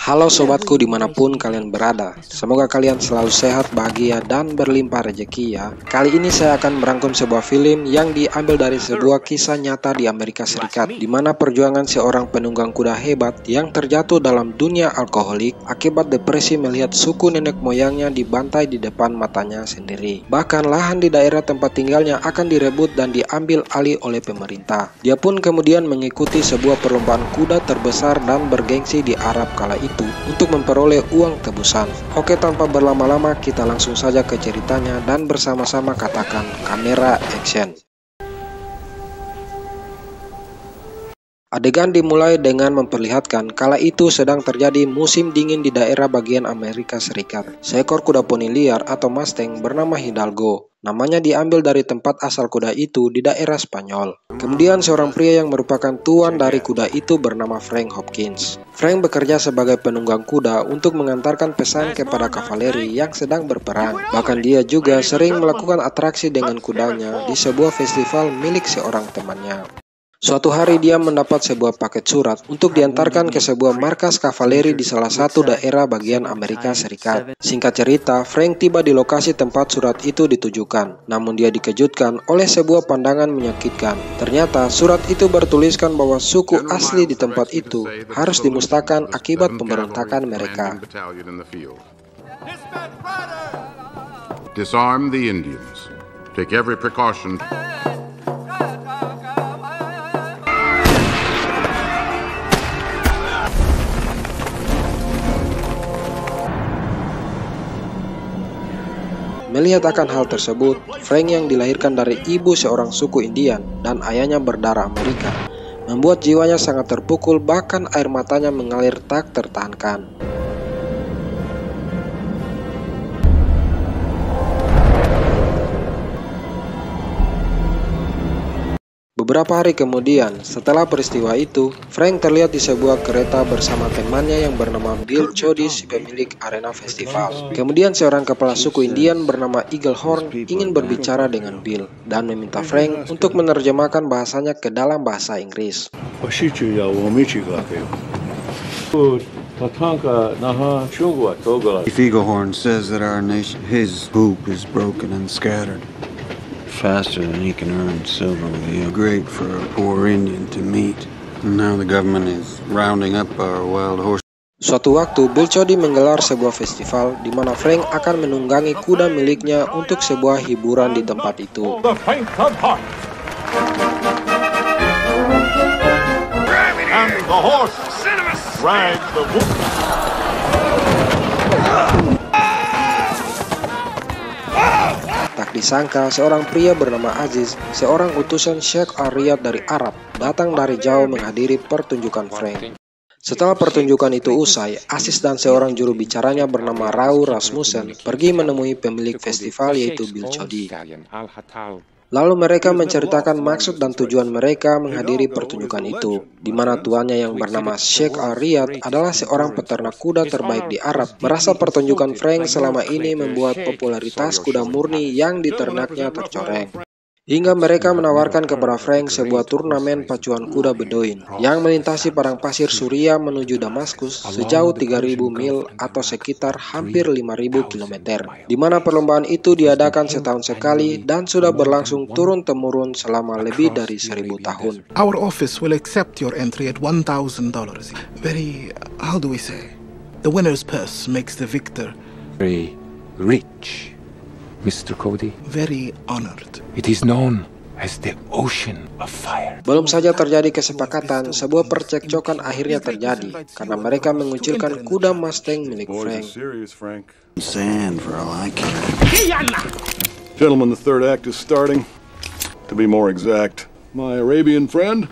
Halo sobatku dimanapun kalian berada, semoga kalian selalu sehat, bahagia, dan berlimpah rezeki ya. Kali ini saya akan merangkum sebuah film yang diambil dari sebuah kisah nyata di Amerika Serikat, di mana perjuangan seorang penunggang kuda hebat yang terjatuh dalam dunia alkoholik akibat depresi melihat suku nenek moyangnya dibantai di depan matanya sendiri. Bahkan lahan di daerah tempat tinggalnya akan direbut dan diambil alih oleh pemerintah. Dia pun kemudian mengikuti sebuah perlombaan kuda terbesar dan bergengsi di Arab kala itu untuk memperoleh uang tebusan. Oke, tanpa berlama-lama kita langsung saja ke ceritanya dan bersama-sama katakan kamera action. Adegan dimulai dengan memperlihatkan kala itu sedang terjadi musim dingin di daerah bagian Amerika Serikat. Seekor kuda poni liar atau Mustang bernama Hidalgo. Namanya diambil dari tempat asal kuda itu di daerah Spanyol. Kemudian seorang pria yang merupakan tuan dari kuda itu bernama Frank Hopkins. Frank bekerja sebagai penunggang kuda untuk mengantarkan pesan kepada kavaleri yang sedang berperang. Bahkan dia juga sering melakukan atraksi dengan kudanya di sebuah festival milik seorang temannya. Suatu hari dia mendapat sebuah paket surat untuk diantarkan ke sebuah markas kavaleri di salah satu daerah bagian Amerika Serikat. Singkat cerita, Frank tiba di lokasi tempat surat itu ditujukan. Namun dia dikejutkan oleh sebuah pandangan menyakitkan. Ternyata surat itu bertuliskan bahwa suku asli di tempat itu harus dimusnahkan akibat pemberontakan mereka. Disarm the Indians. Take every precaution. Melihat akan hal tersebut, Frank yang dilahirkan dari ibu seorang suku Indian dan ayahnya berdarah Amerika, membuat jiwanya sangat terpukul, bahkan air matanya mengalir tak tertahankan. Beberapa hari kemudian, setelah peristiwa itu, Frank terlihat di sebuah kereta bersama temannya yang bernama Bill Cody, si pemilik arena festival. Kemudian seorang kepala suku Indian bernama Eagle Horn ingin berbicara dengan Bill dan meminta Frank untuk menerjemahkan bahasanya ke dalam bahasa Inggris. Eagle Horn says that our nation, his hoop is broken and scattered. Faster than he can earn silver with you. Great for a poor Indian to meet. And now the government is rounding up our wild horse. Suatu waktu, Bill Cody menggelar sebuah festival di mana Frank akan menunggangi kuda miliknya untuk sebuah hiburan di tempat itu. And the horse drags the wolf. Tak disangka, seorang pria bernama Aziz, seorang utusan Sheikh Al-Riyad dari Arab, datang dari jauh menghadiri pertunjukan Frank. Setelah pertunjukan itu usai, Aziz dan seorang juru bicaranya bernama Raoul Rasmussen pergi menemui pemilik festival yaitu Bill Cody. Lalu mereka menceritakan maksud dan tujuan mereka menghadiri pertunjukan itu, di mana tuannya yang bernama Sheikh Al-Riyad adalah seorang peternak kuda terbaik di Arab, merasa pertunjukan Frank selama ini membuat popularitas kuda murni yang diternaknya tercoreng. Hingga mereka menawarkan kepada Frank sebuah turnamen pacuan kuda Bedoin yang melintasi padang pasir Suria menuju Damaskus sejauh 3.000 mil atau sekitar hampir 5.000 km, di mana perlombaan itu diadakan setahun sekali dan sudah berlangsung turun-temurun selama lebih dari 1.000 tahun. Our office will accept your entry at $1,000. Very, how do we say? The winner's purse makes the victor Very rich, Mr. Cody. very honored. It is known as the Ocean of Fire. Belum saja terjadi kesepakatan, sebuah percekcokan akhirnya terjadi karena mereka mengucilkan kuda Mustang milik Frank. Sand for all I care. Gentlemen, the third act is starting. To be more exact, my Arabian friend.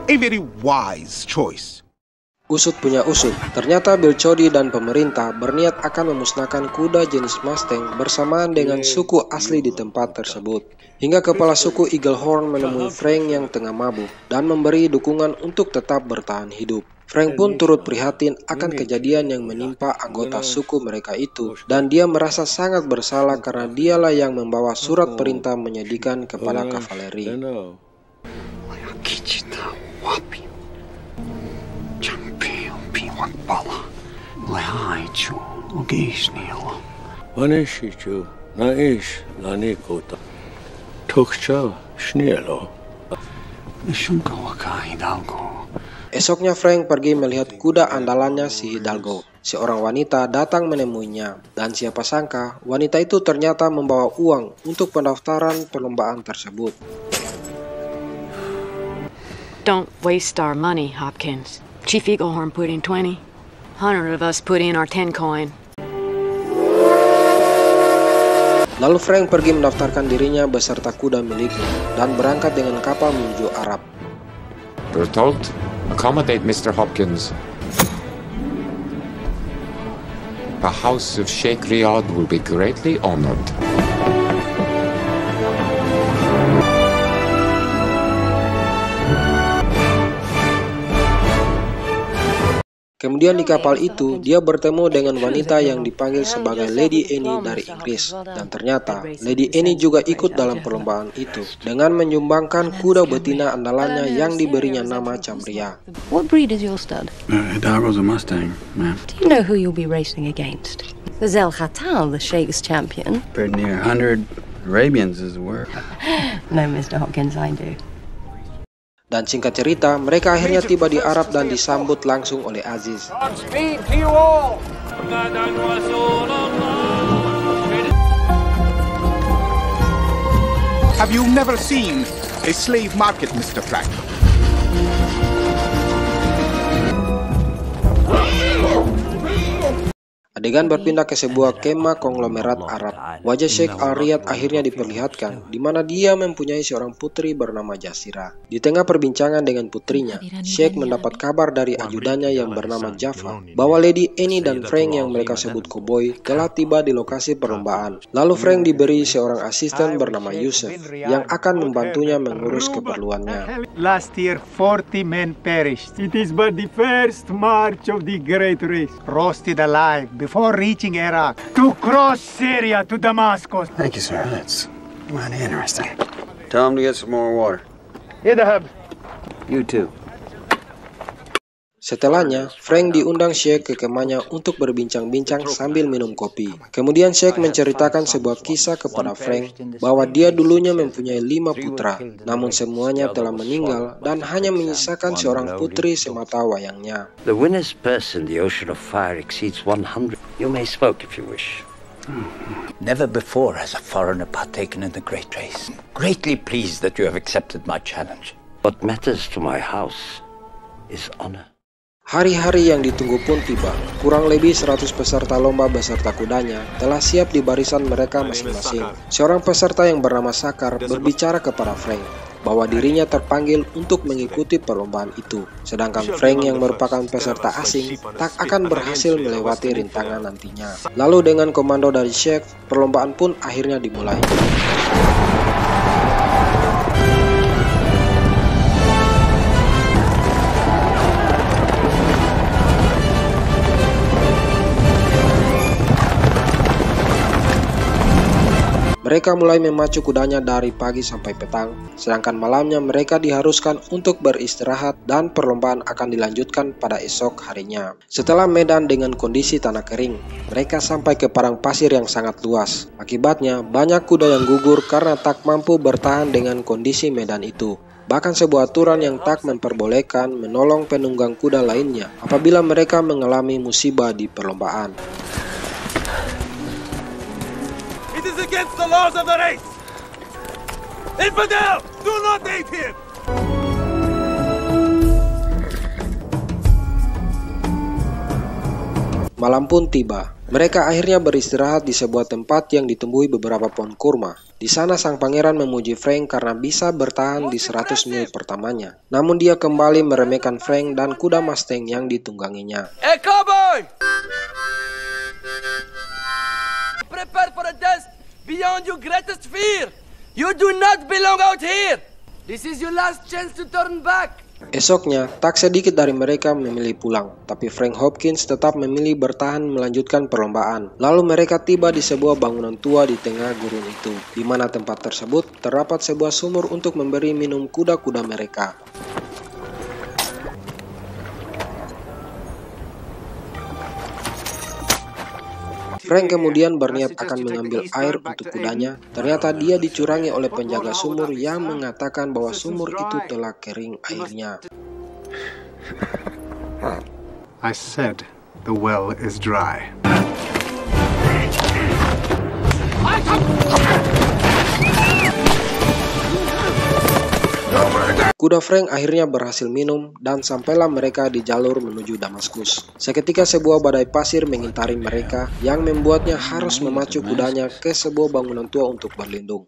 A very wise choice. Usut punya usut, ternyata Bill Cody dan pemerintah berniat akan memusnahkan kuda jenis Mustang bersamaan dengan suku asli di tempat tersebut. Hingga kepala suku Eagle Horn menemui Frank yang tengah mabuk dan memberi dukungan untuk tetap bertahan hidup. Frank pun turut prihatin akan kejadian yang menimpa anggota suku mereka itu, dan dia merasa sangat bersalah karena dialah yang membawa surat perintah menyedihkan kepada kavaleri. Esoknya Frank pergi melihat kuda andalannya si Hidalgo. Seorang wanita datang menemuinya, dan siapa sangka wanita itu ternyata membawa uang untuk pendaftaran perlombaan tersebut. Don't waste our money, Hopkins. Chief Eaglehorn put in 20. 100 of us put in our 10 coin. Lalu Frank pergi mendaftarkan dirinya beserta kuda miliknya dan berangkat dengan kapal menuju Arab. Bertolt, accommodate Mr. Hopkins. The house of Sheikh Riyad will be greatly honored. Kemudian di kapal itu, dia bertemu dengan wanita yang dipanggil sebagai Lady Annie dari Inggris. Dan ternyata, Lady Annie juga ikut dalam perlombaan itu, dengan menyumbangkan kuda betina andalannya yang diberinya nama Chamria. What breed is your stud? Hidalgo's a Mustang, ma'am. Do you know who you'll be racing against? There's El Khatal, the Sheikh's champion. Pretty near 100 Arabians is the word. No, Mr. Hopkins, I do. Dan singkat cerita, mereka akhirnya tiba di Arab dan disambut langsung oleh Aziz. Have you never seen a slave market, Mr. Frank? Adegan berpindah ke sebuah kemah konglomerat Arab. Wajah Sheikh Al-Riyad akhirnya diperlihatkan, di mana dia mempunyai seorang putri bernama Jasira. Di tengah perbincangan dengan putrinya, Sheikh mendapat kabar dari ajudannya yang bernama Jaffa, bahwa Lady Annie dan Frank yang mereka sebut koboi telah tiba di lokasi perlombaan. Lalu Frank diberi seorang asisten bernama Yusuf, yang akan membantunya mengurus keperluannya. Last year, 40 men perished. It is but the first march of the great race. Roasted alive before reaching Iraq, to cross Syria to Damascus. Thank you, sir. That's mighty interesting. Tell him to get some more water. Idhab. You too. Setelahnya, Frank diundang Sheikh ke kemahnya untuk berbincang-bincang sambil minum kopi. Kemudian Sheikh menceritakan sebuah kisah kepada Frank bahwa dia dulunya mempunyai 5 putra, namun semuanya telah meninggal dan hanya menyisakan seorang putri semata wayangnya. The winner's purse in the Ocean of Fire exceeds 100. You may smoke if you wish. Never before has a foreigner partaken in the great race. Greatly pleased that you have accepted my challenge. What matters to my house is honor. Hari-hari yang ditunggu pun tiba. Kurang lebih 100 peserta lomba beserta kudanya telah siap di barisan mereka masing-masing. Seorang peserta yang bernama Sakar berbicara kepada Frank bahwa dirinya terpanggil untuk mengikuti perlombaan itu. Sedangkan Frank yang merupakan peserta asing tak akan berhasil melewati rintangan nantinya. Lalu dengan komando dari Sheikh, perlombaan pun akhirnya dimulai. Mereka mulai memacu kudanya dari pagi sampai petang, sedangkan malamnya mereka diharuskan untuk beristirahat dan perlombaan akan dilanjutkan pada esok harinya. Setelah medan dengan kondisi tanah kering, mereka sampai ke padang pasir yang sangat luas. Akibatnya, banyak kuda yang gugur karena tak mampu bertahan dengan kondisi medan itu. Bahkan sebuah aturan yang tak memperbolehkan menolong penunggang kuda lainnya apabila mereka mengalami musibah di perlombaan. Against the laws of the race! Infidel! Do not aid him! Malam pun tiba. Mereka akhirnya beristirahat di sebuah tempat yang ditumbuhi beberapa pohon kurma. Di sana sang pangeran memuji Frank karena bisa bertahan di 100 mil pertamanya. Namun dia kembali meremehkan Frank dan kuda Mustang yang ditungganginya. Hey cowboy! Prepare for a death beyond your greatest fear. You do not belong out here. This is your last chance to turn back. Esoknya, tak sedikit dari mereka memilih pulang, tapi Frank Hopkins tetap memilih bertahan melanjutkan perlombaan. Lalu mereka tiba di sebuah bangunan tua di tengah gurun itu, di mana tempat tersebut terdapat sebuah sumur untuk memberi minum kuda-kuda mereka. Frank kemudian berniat akan mengambil air untuk kudanya. Ternyata dia dicurangi oleh penjaga sumur yang mengatakan bahwa sumur itu telah kering airnya. I said the well is dry. Kuda Frank akhirnya berhasil minum dan sampailah mereka di jalur menuju Damaskus. Seketika sebuah badai pasir mengintari mereka yang membuatnya harus memacu kudanya ke sebuah bangunan tua untuk berlindung.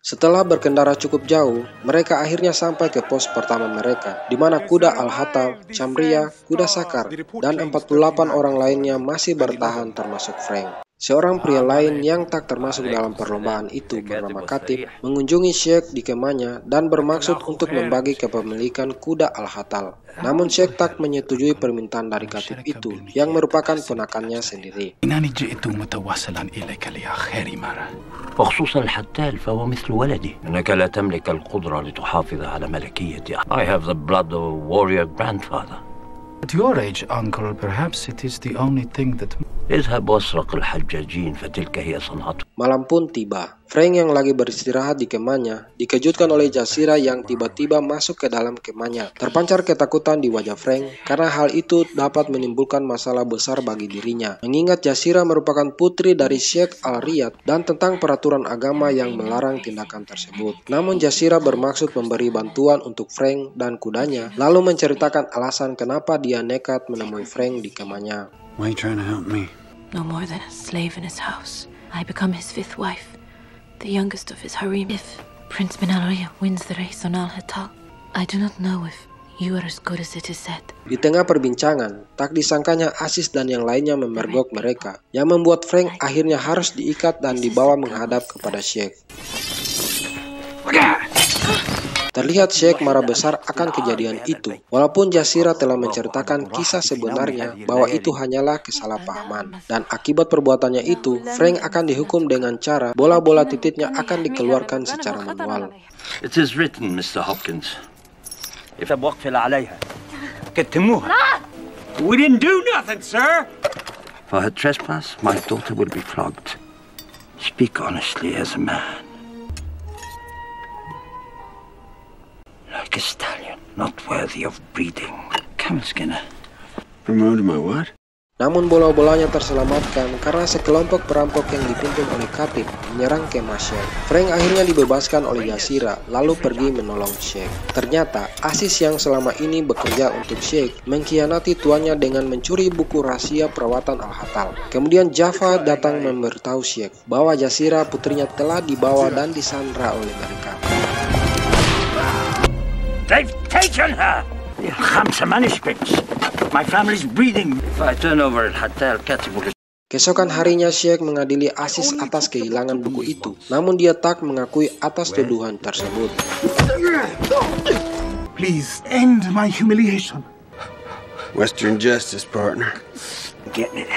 Setelah berkendara cukup jauh, mereka akhirnya sampai ke pos pertama mereka, di mana kuda Al-Hatal, Chamria, kuda Sakar, dan 48 orang lainnya masih bertahan termasuk Frank. Seorang pria lain yang tak termasuk dalam perlombaan itu bernama Katib mengunjungi Sheikh di kemahnya dan bermaksud untuk membagi kepemilikan kuda Al-Hatal. Namun Sheikh tak menyetujui permintaan dari Katib itu yang merupakan ponakannya sendiri. وخصوصا الحتال فهو مثل ولدي. إنك لا تملك القدرة لتحافظ على ملكيتي. I have the blood of a warrior grandfather. At your age, uncle, perhaps it is the only thing that... اذهب واسرق الحجاجين فتلك هي صنعته. Malam pun tiba. Frank yang lagi beristirahat di kemahnya dikejutkan oleh Jazira yang tiba-tiba masuk ke dalam kemahnya. Terpancar ketakutan di wajah Frank karena hal itu dapat menimbulkan masalah besar bagi dirinya. Mengingat Jazira merupakan putri dari Sheikh Al-Riyad dan tentang peraturan agama yang melarang tindakan tersebut. Namun Jazira bermaksud memberi bantuan untuk Frank dan kudanya, lalu menceritakan alasan kenapa dia nekat menemui Frank di kemahnya. Why are you trying to help me? No more than a slave in his house. I become his 5th wife, the youngest of his harem. If Prince bin Al-Riyad wins the race on Al-Hatal, I do not know if you are as good as it is said. Di tengah perbincangan, tak disangkanya Aziz dan yang lainnya memergok mereka, yang membuat Frank akhirnya harus diikat dan dibawa menghadap kepada Sheikh. Terlihat Sheikh marah besar akan kejadian itu, walaupun Jazira telah menceritakan kisah sebenarnya bahwa itu hanyalah kesalahpahaman. Dan akibat perbuatannya itu, Frank akan dihukum dengan cara bola-bola titiknya akan dikeluarkan secara manual. It is written, Mr. Hopkins. If وقفل عليها كتموها. We didn't do nothing, sir. For her trespass, my daughter will be flogged. Speak honestly as a man. Like a stallion, not worthy of breeding. Camel Skinner. Promoted my what? Namun bola-bolanya terselamatkan karena sekelompok perampok yang dipimpin oleh Katib menyerang kemah Sheikh. Frank akhirnya dibebaskan oleh Jazira, lalu pergi menolong Sheikh. Ternyata Aziz yang selama ini bekerja untuk Sheikh mengkhianati tuannya dengan mencuri buku rahasia perawatan Al-Hatal. Kemudian Jaffa datang memberitahu Sheikh bahwa Jazira putrinya telah dibawa dan disandra oleh mereka. They've taken her! Khamsa manuscripts. My family's breeding. If I turn over Al-Hatal, Katib will... Keesokan harinya Sheikh mengadili Aziz atas kehilangan buku itu, namun dia tak mengakui atas tuduhan tersebut. Please end my humiliation. Western justice, partner. Getting it.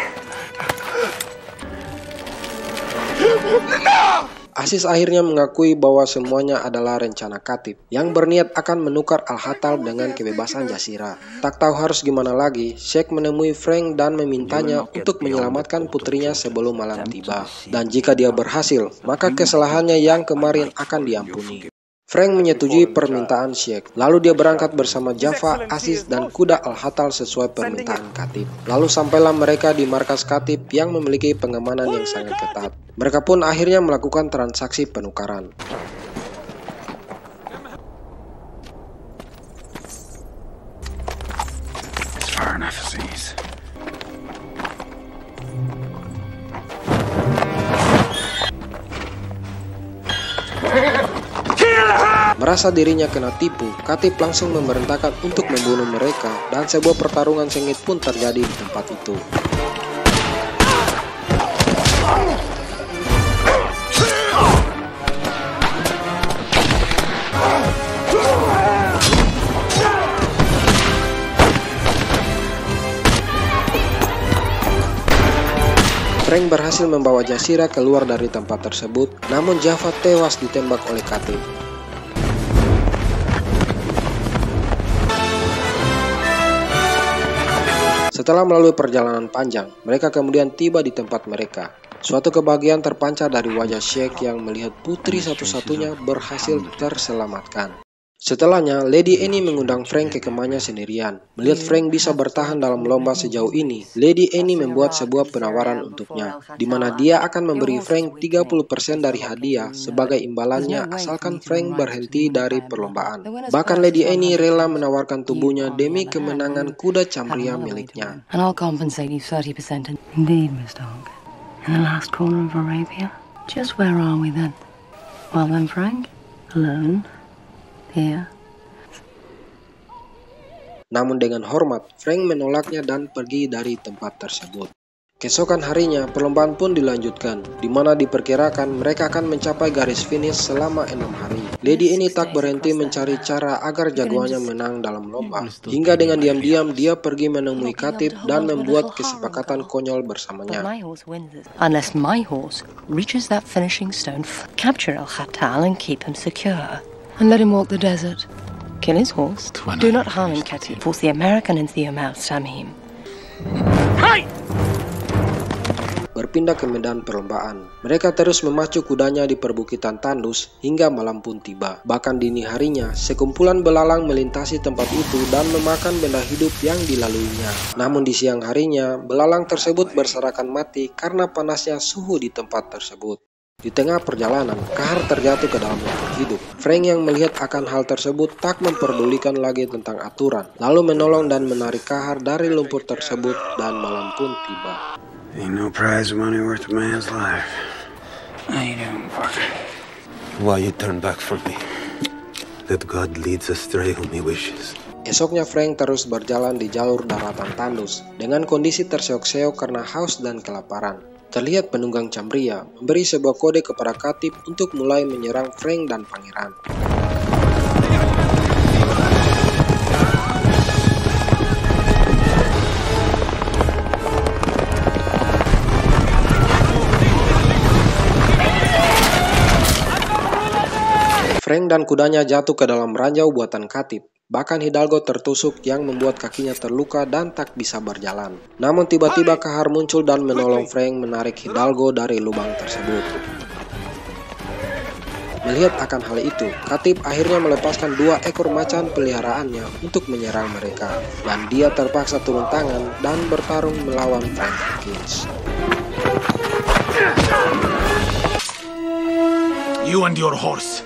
No! Aziz akhirnya mengakui bahwa semuanya adalah rencana Katib yang berniat akan menukar Al-Hatal dengan kebebasan Jazira. Tak tahu harus gimana lagi, Sheikh menemui Frank dan memintanya untuk menyelamatkan putrinya sebelum malam tiba. Dan jika dia berhasil, maka kesalahannya yang kemarin akan diampuni. Frank menyetujui permintaan Sheikh. Lalu dia berangkat bersama Jaffa, Aziz, dan kuda Al-Hatal sesuai permintaan Katib. Lalu sampailah mereka di markas Katib yang memiliki pengamanan yang sangat ketat. Mereka pun akhirnya melakukan transaksi penukaran. Merasa dirinya kena tipu, Katib langsung memerintahkan untuk membunuh mereka dan sebuah pertarungan sengit pun terjadi di tempat itu. Frank berhasil membawa Jazira keluar dari tempat tersebut, namun Java tewas ditembak oleh Khatib. Setelah melalui perjalanan panjang, mereka kemudian tiba di tempat mereka. Suatu kebahagiaan terpancar dari wajah Sheikh yang melihat putri satu-satunya berhasil terselamatkan. Setelahnya, Lady Annie mengundang Frank ke kemahnya sendirian. Melihat Frank bisa bertahan dalam lomba sejauh ini, Lady Annie membuat sebuah penawaran untuknya, di mana dia akan memberi Frank 30% dari hadiah sebagai imbalannya asalkan Frank berhenti dari perlombaan. Bahkan Lady Annie rela menawarkan tubuhnya demi kemenangan kuda Chamria miliknya. And I'll compensate you 30%. Indeed, Mr. Hawke. In the last corner of Arabia? Just where are we then? Well then, Frank, alone. Here. Namun dengan hormat, Frank menolaknya dan pergi dari tempat tersebut. Keesokan harinya, perlombaan pun dilanjutkan, di mana diperkirakan mereka akan mencapai garis finish selama 6 hari. Lady Annie tak berhenti mencari cara agar jagoannya menang dalam lomba, hingga dengan diam-diam dia pergi menemui Khatib dan membuat kesepakatan konyol bersamanya. Unless my horse reaches that finishing stone, capture Al-Khatal and keep him secure. And let him walk the desert. Kill his horse. Do not harm him, Khatib. Force the American into the Amal Samim. Berpindah ke medan perlombaan. Mereka terus memacu kudanya di perbukitan tandus hingga malam pun tiba. Bahkan dini harinya, sekumpulan belalang melintasi tempat itu dan memakan benda hidup yang dilaluinya. Namun di siang harinya, belalang tersebut berserakan mati karena panasnya suhu di tempat tersebut. Di tengah perjalanan, Kahar terjatuh ke dalam lumpur hidup. Frank yang melihat akan hal tersebut tak memperdulikan lagi tentang aturan, lalu menolong dan menarik Kahar dari lumpur tersebut dan malam pun tiba. Ain't no prize money worth a man's life. How you doing, partner? Why you turn back from me? That God leads astray whom he wishes. Esoknya Frank terus berjalan di jalur daratan tandus dengan kondisi terseok-seok karena haus dan kelaparan. Terlihat penunggang Chamria memberi sebuah kode kepada Khatib untuk mulai menyerang Frank dan pangeran. Frank dan kudanya jatuh ke dalam ranjau buatan Khatib. Bahkan Hidalgo tertusuk yang membuat kakinya terluka dan tak bisa berjalan. Namun tiba-tiba Kahar muncul dan menolong Frank menarik Hidalgo dari lubang tersebut. Melihat akan hal itu, Khatib akhirnya melepaskan 2 ekor macan peliharaannya untuk menyerang mereka. Dan dia terpaksa turun tangan dan bertarung melawan Frank Hawkins. You and your horse.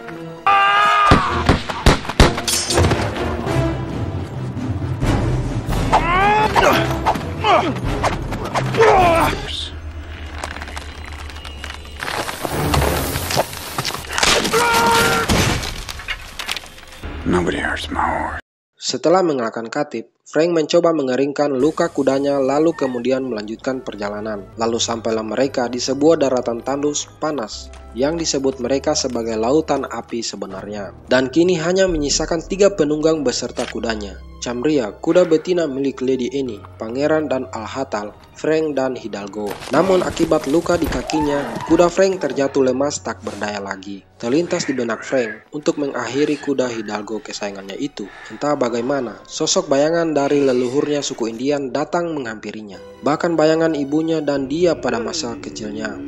Nobody hurts my horse. Setelah mengalahkan Khatib, Frank mencoba mengeringkan luka kudanya lalu kemudian melanjutkan perjalanan. Lalu sampailah mereka di sebuah daratan tandus panas yang disebut mereka sebagai lautan api sebenarnya. Dan kini hanya menyisakan 3 penunggang beserta kudanya. Chamria, kuda betina milik Lady Annie, Pangeran dan Al-Khatal, Frank dan Hidalgo. Namun akibat luka di kakinya, kuda Frank terjatuh lemas tak berdaya lagi. Terlintas di benak Frank untuk mengakhiri kuda Hidalgo kesayangannya itu. Entah bagaimana, sosok bayangan dari leluhurnya suku Indian datang menghampirinya. Bahkan bayangan ibunya dan dia pada masa kecilnya.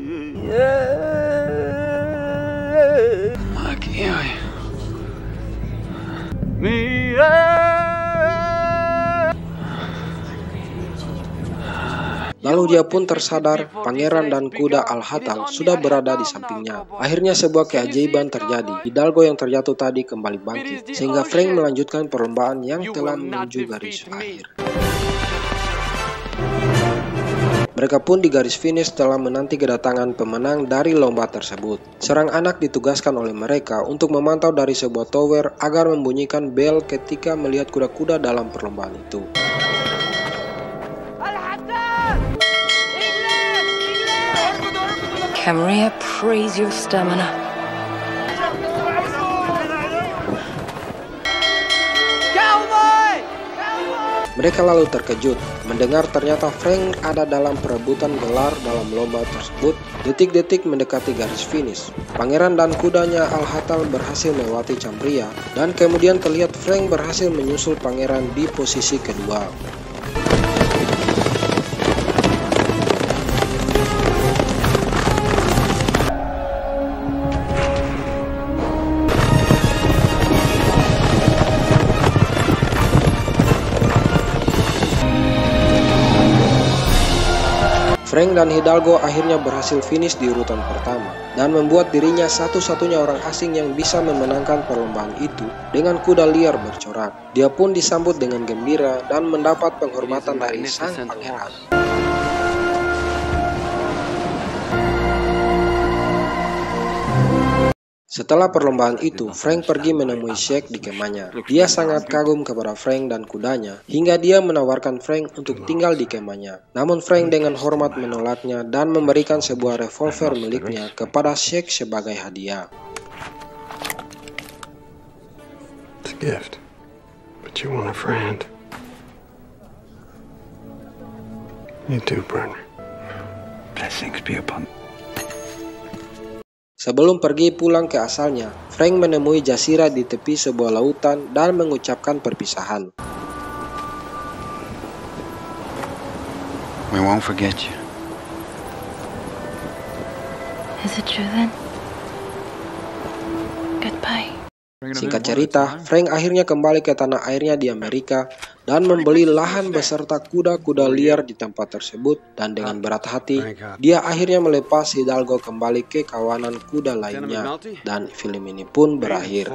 Lalu dia pun tersadar pangeran dan kuda Al-Khatal sudah berada di sampingnya. Akhirnya sebuah keajaiban terjadi. Hidalgo yang terjatuh tadi kembali bangkit, sehingga Frank melanjutkan perlombaan yang telah menuju garis akhir. Mereka pun di garis finish telah menanti kedatangan pemenang dari lomba tersebut. Serang anak ditugaskan oleh mereka untuk memantau dari sebuah tower agar membunyikan bel ketika melihat kuda-kuda dalam perlombaan itu. Chamria, praise your stamina. Cowboy! Mereka lalu terkejut mendengar ternyata Frank ada dalam perebutan gelar dalam lomba tersebut. Detik-detik mendekati garis finish, pangeran dan kudanya Al-Hatal berhasil melewati Cambria, dan kemudian terlihat Frank berhasil menyusul pangeran di posisi kedua. Frank dan Hidalgo akhirnya berhasil finish di urutan pertama dan membuat dirinya satu-satunya orang asing yang bisa memenangkan perlombaan itu dengan kuda liar bercorak. Dia pun disambut dengan gembira dan mendapat penghormatan dari sang pangeran. Setelah perlombaan itu, Frank pergi menemui Sheikh di kemahnya. Dia sangat kagum kepada Frank dan kudanya, hingga dia menawarkan Frank untuk tinggal di kemahnya. Namun Frank dengan hormat menolaknya dan memberikan sebuah revolver miliknya kepada Sheikh sebagai hadiah. It's a gift, but you want a friend. You too, Brenner. Blessings be upon. Sebelum pergi pulang ke asalnya, Frank menemui Jazira di tepi sebuah lautan dan mengucapkan perpisahan. We won't forget you. Is it true then? Goodbye. Singkat cerita, Frank akhirnya kembali ke tanah airnya di Amerika dan membeli lahan beserta kuda-kuda liar di tempat tersebut, dan dengan berat hati, dia akhirnya melepas Hidalgo kembali ke kawanan kuda lainnya, dan film ini pun berakhir.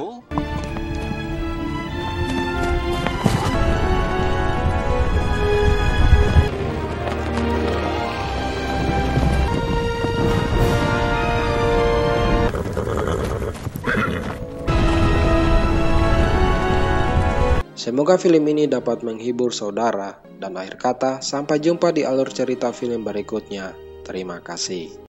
Semoga film ini dapat menghibur saudara, dan akhir kata, sampai jumpa di alur cerita film berikutnya. Terima kasih.